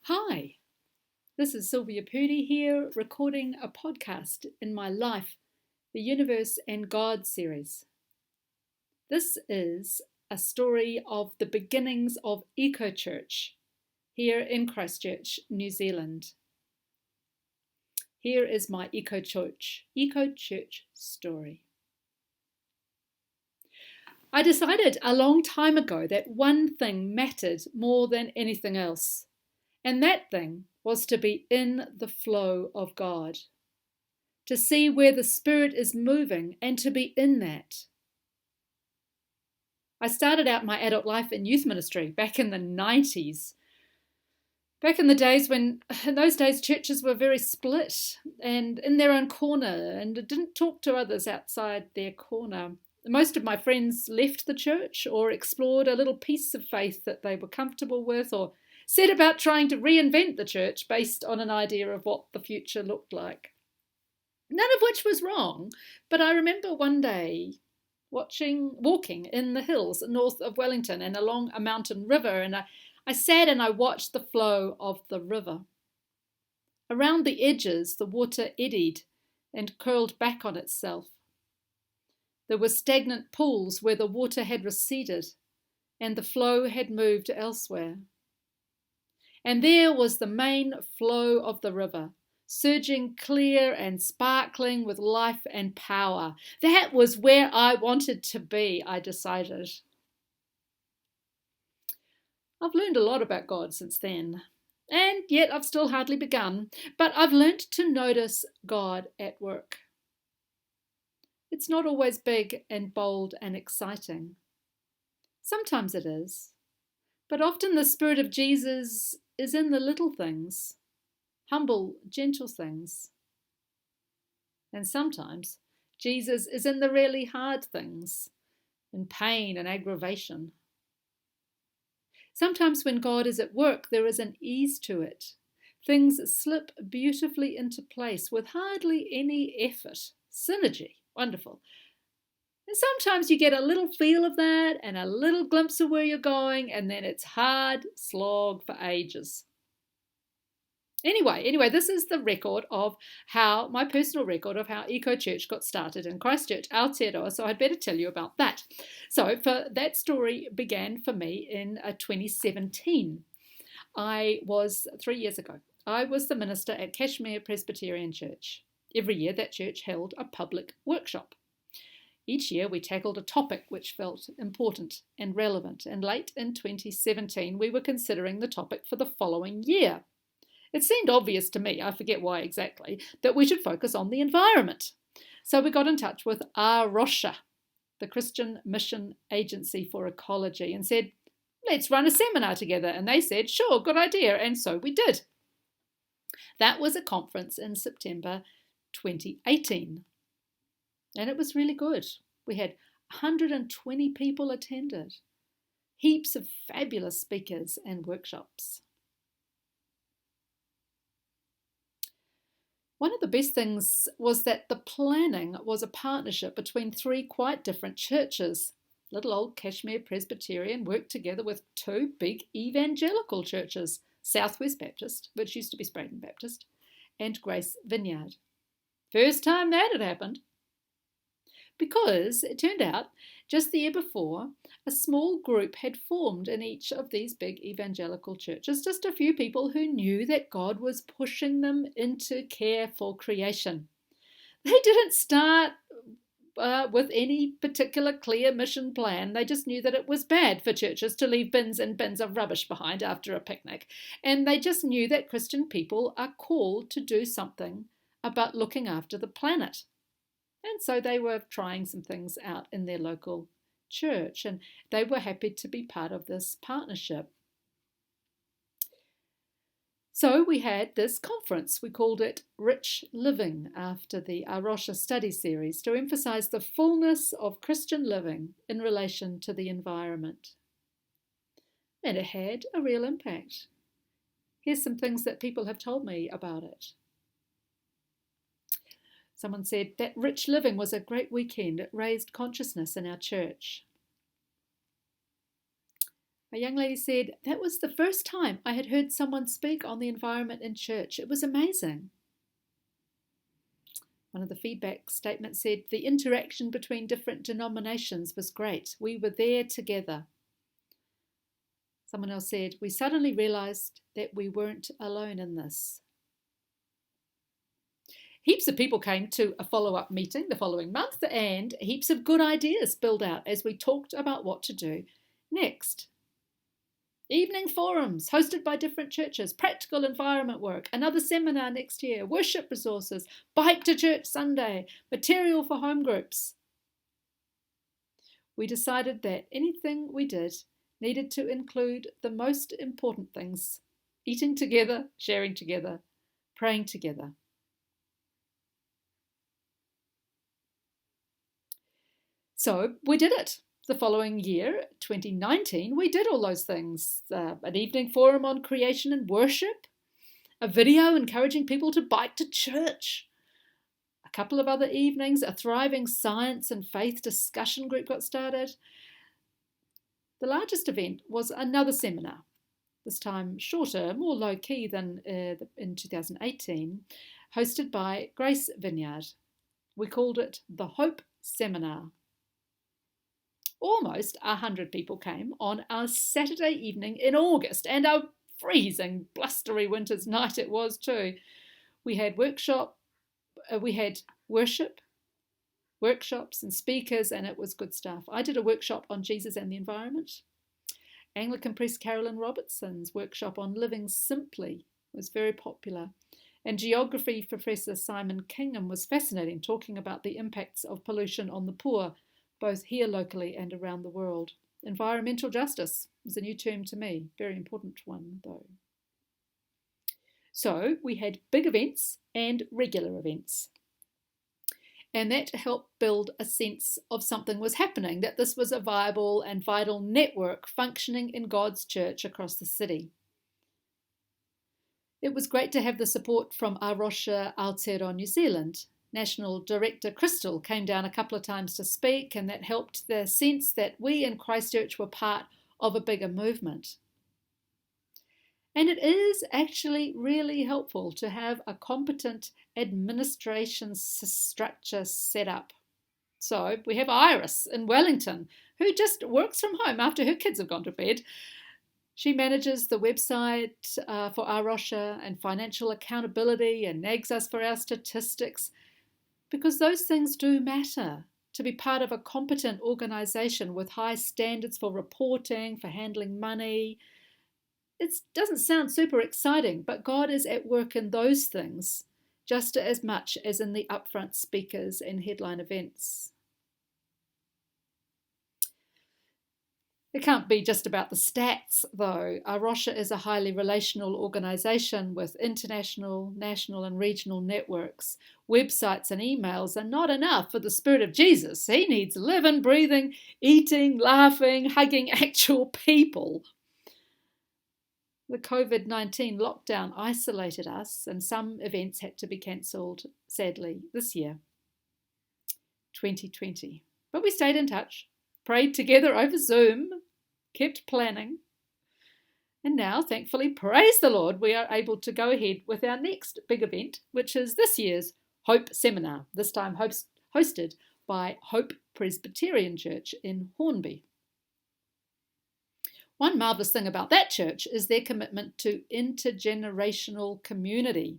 Hi, this is Silvia here, recording a podcast in my Life, the Universe and God series. This is a story of the beginnings of Eco Church here in Christchurch, New Zealand. Here is my Eco Church story. I decided a long time ago that one thing mattered more than anything else. And that thing was to be in the flow of God, to see where the Spirit is moving and to be in that. I started out my adult life in youth ministry back in the 90s. Back in the days when, in those days, churches were very split and in their own corner and didn't talk to others outside their corner. Most of my friends left the church or explored a little piece of faith that they were comfortable with, or set about trying to reinvent the church based on an idea of what the future looked like. None of which was wrong, but I remember one day walking in the hills north of Wellington and along a mountain river, and I sat and I watched the flow of the river. Around the edges, the water eddied and curled back on itself. There were stagnant pools where the water had receded and the flow had moved elsewhere. And there was the main flow of the river, surging clear and sparkling with life and power. That was where I wanted to be, I decided. I've learned a lot about God since then, and yet I've still hardly begun, but I've learned to notice God at work. It's not always big and bold and exciting. Sometimes it is, but often the Spirit of Jesus is in the little things, humble, gentle things. And sometimes Jesus is in the really hard things, in pain and aggravation. Sometimes when God is at work, there is an ease to it. Things slip beautifully into place with hardly any effort. Synergy, wonderful. And sometimes you get a little feel of that and a little glimpse of where you're going, and then it's hard slog for ages. Anyway, this is the record of my personal record of how Eco Church got started in Christchurch, Aotearoa, so I'd better tell you about that. So that story began for me in 2017. 3 years ago. I was the minister at Kashmir Presbyterian Church. Every year that church held a public workshop. Each year we tackled a topic which felt important and relevant, and late in 2017 we were considering the topic for the following year. It seemed obvious to me, I forget why exactly, that we should focus on the environment. So we got in touch with A Rocha, the Christian Mission Agency for Ecology, and said, let's run a seminar together. And they said, sure, good idea. And so we did. That was a conference in September 2018. And it was really good. We had 120 people attended, heaps of fabulous speakers and workshops. One of the best things was that the planning was a partnership between 3 quite different churches. Little old Kashmir Presbyterian worked together with 2 big evangelical churches, Southwest Baptist, which used to be Spraden Baptist, and Grace Vineyard. First time that had happened. Because it turned out, just the year before, a small group had formed in each of these big evangelical churches, just a few people who knew that God was pushing them into care for creation. They didn't start with any particular clear mission plan. They just knew that it was bad for churches to leave bins and bins of rubbish behind after a picnic. And they just knew that Christian people are called to do something about looking after the planet. And so they were trying some things out in their local church, and they were happy to be part of this partnership. So we had this conference. We called it Rich Living, after the A Rocha study series, to emphasize the fullness of Christian living in relation to the environment. And it had a real impact. Here's some things that people have told me about it. Someone said that Rich Living was a great weekend. It raised consciousness in our church. A young lady said, "That was the first time I had heard someone speak on the environment in church. It was amazing." One of the feedback statements said, "The interaction between different denominations was great. We were there together." Someone else said, "We suddenly realised that we weren't alone in this." Heaps of people came to a follow-up meeting the following month, and heaps of good ideas spilled out as we talked about what to do next. Evening forums hosted by different churches, practical environment work, another seminar next year, worship resources, bike to church Sunday, material for home groups. We decided that anything we did needed to include the most important things: eating together, sharing together, praying together. So we did it. The following year, 2019, we did all those things. An evening forum on creation and worship, a video encouraging people to bike to church, a couple of other evenings, a thriving science and faith discussion group got started. The largest event was another seminar, this time shorter, more low-key than in 2018, hosted by Grace Vineyard. We called it the Hope Seminar. Almost 100 people came on our Saturday evening in August, and a freezing, blustery winter's night it was too. We had worship, workshops and speakers, and it was good stuff. I did a workshop on Jesus and the environment. Anglican priest Carolyn Robertson's workshop on living simply was very popular. And geography professor Simon Kingham was fascinating, talking about the impacts of pollution on the poor, both here locally and around the world. Environmental justice was a new term to me, very important one though. So we had big events and regular events. And that helped build a sense of something was happening, that this was a viable and vital network functioning in God's church across the city. It was great to have the support from A Rocha Aotearoa New Zealand. National Director Crystal came down a couple of times to speak, and that helped the sense that we in Christchurch were part of a bigger movement. And it is actually really helpful to have a competent administration structure set up. So we have Iris in Wellington, who just works from home after her kids have gone to bed. She manages the website for A Rocha and financial accountability and nags us for our statistics, because those things do matter. To be part of a competent organisation with high standards for reporting, for handling money, it doesn't sound super exciting, but God is at work in those things just as much as in the upfront speakers and headline events. It can't be just about the stats, though. A Rocha is a highly relational organisation with international, national and regional networks. Websites and emails are not enough for the Spirit of Jesus. He needs living, breathing, eating, laughing, hugging actual people. The COVID-19 lockdown isolated us, and some events had to be cancelled, sadly, this year, 2020. But we stayed in touch, prayed together over Zoom, kept planning. And now, thankfully, praise the Lord, we are able to go ahead with our next big event, which is this year's Hope Seminar, this time hosted by Hope Presbyterian Church in Hornby. One marvellous thing about that church is their commitment to intergenerational community.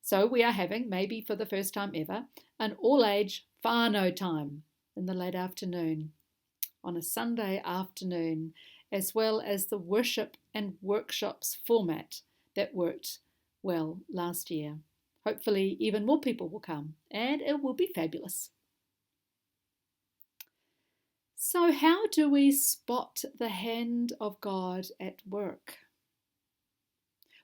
So we are having, maybe for the first time ever, an all-age whānau time in the late afternoon, on a Sunday afternoon, as well as the worship and workshops format that worked well last year. Hopefully even more people will come, and it will be fabulous. So how do we spot the hand of God at work?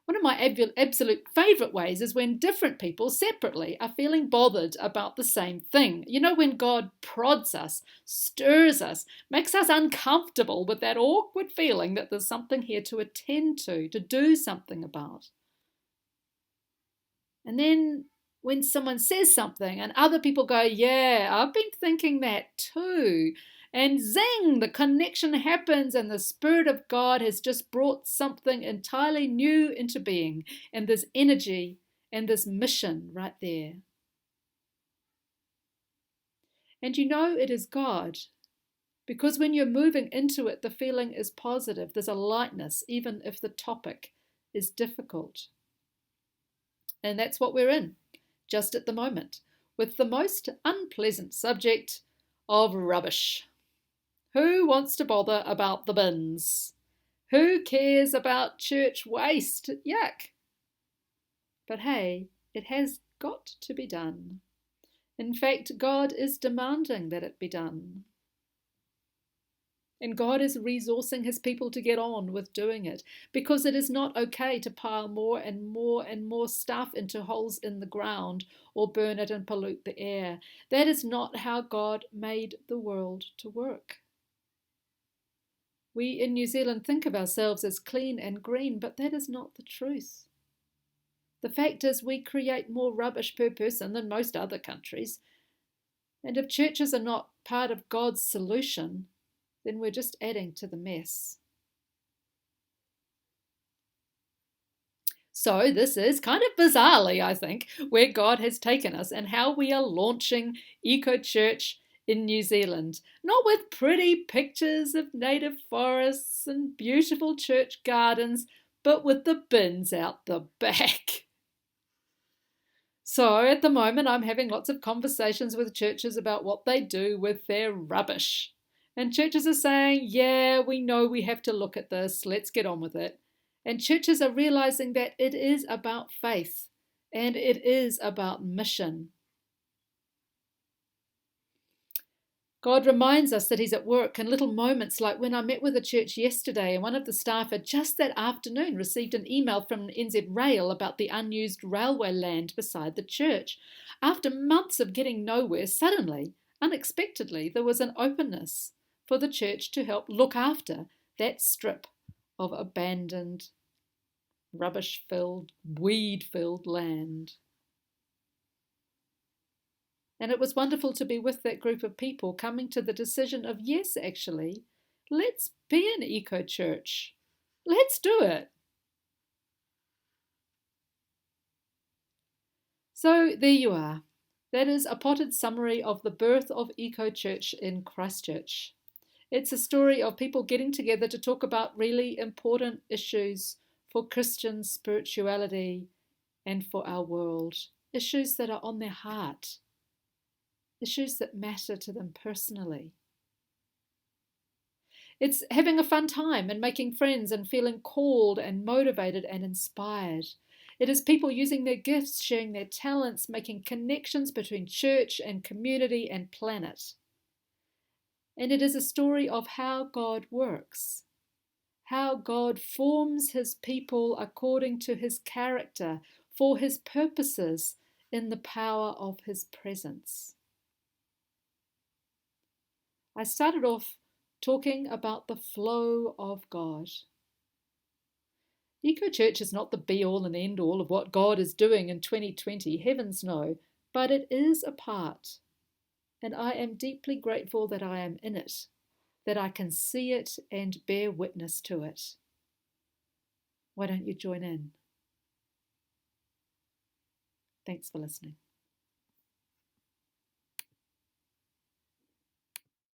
One of my absolute favourite ways is when different people separately are feeling bothered about the same thing. You know, when God prods us, stirs us, makes us uncomfortable with that awkward feeling that there's something here to attend to do something about. And then when someone says something and other people go, yeah, I've been thinking that too. And zing, the connection happens, and the Spirit of God has just brought something entirely new into being, and this energy and this mission right there. And you know it is God, because when you're moving into it, the feeling is positive. There's a lightness, even if the topic is difficult. And that's what we're in, just at the moment, with the most unpleasant subject of rubbish. Who wants to bother about the bins? Who cares about church waste? Yuck. But hey, it has got to be done. In fact, God is demanding that it be done. And God is resourcing his people to get on with doing it, because it is not okay to pile more and more and more stuff into holes in the ground or burn it and pollute the air. That is not how God made the world to work. We in New Zealand think of ourselves as clean and green, but that is not the truth. The fact is, we create more rubbish per person than most other countries. And if churches are not part of God's solution, then we're just adding to the mess. So this is kind of bizarrely, I think, where God has taken us and how we are launching Eco Church in New Zealand. Not with pretty pictures of native forests and beautiful church gardens, but with the bins out the back. So at the moment, I'm having lots of conversations with churches about what they do with their rubbish. And churches are saying, yeah, we know we have to look at this, let's get on with it. And churches are realizing that it is about faith and it is about mission. God reminds us that he's at work in little moments, like when I met with a church yesterday and one of the staff had just that afternoon received an email from NZ Rail about the unused railway land beside the church. After months of getting nowhere, suddenly, unexpectedly, there was an openness for the church to help look after that strip of abandoned, rubbish-filled, weed-filled land. And it was wonderful to be with that group of people coming to the decision of, yes, actually, let's be an eco church. Let's do it. So there you are. That is a potted summary of the birth of Eco Church in Christchurch. It's a story of people getting together to talk about really important issues for Christian spirituality and for our world. Issues that are on their heart. Issues that matter to them personally. It's having a fun time and making friends and feeling called and motivated and inspired. It is people using their gifts, sharing their talents, making connections between church and community and planet. And it is a story of how God works, how God forms his people according to his character, for his purposes, in the power of his presence. I started off talking about the flow of God. Eco Church is not the be-all and end-all of what God is doing in 2020, heavens no, but it is a part. And I am deeply grateful that I am in it, that I can see it and bear witness to it. Why don't you join in? Thanks for listening.